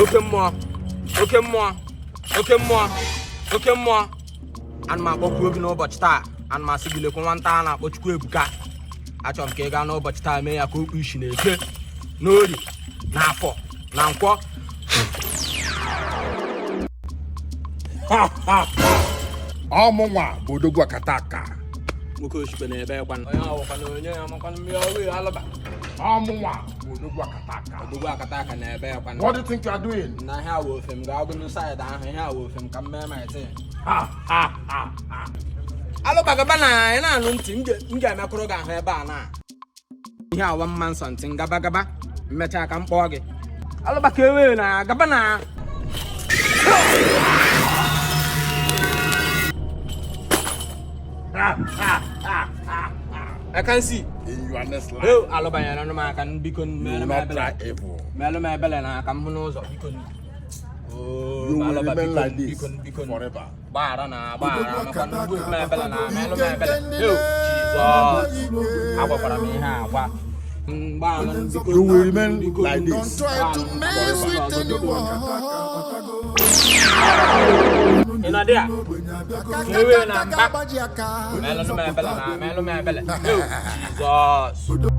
Okay, more. And my book will be no but star. And my civil one time at which quick got. I don't care no but time may I cook wish in it. No, now for now what? Mama, Odogwuakataaka. Mukush Benebe, one. I'm going to be away. Mama, Odogwuakataaka. Never. What do you think you are doing? And I have with him, go inside, I have with him, come there, my thing. I look like a banana, and I don't think you get my program here, banana. Here, 1 month something, gabagaba, meta can bog. I look back away now, gabana. I can see. You understand? Oh, Alabama, no man can be con Melomabella. and I come who knows of you. Oh, You will remain like this forever. Barana, Barana, with my bellana, Melomabella. Oh, Jesus. How about me? You will remain like this. Don't try to mess with anyone. In a dear, you will not back. Melomabella, Jesus.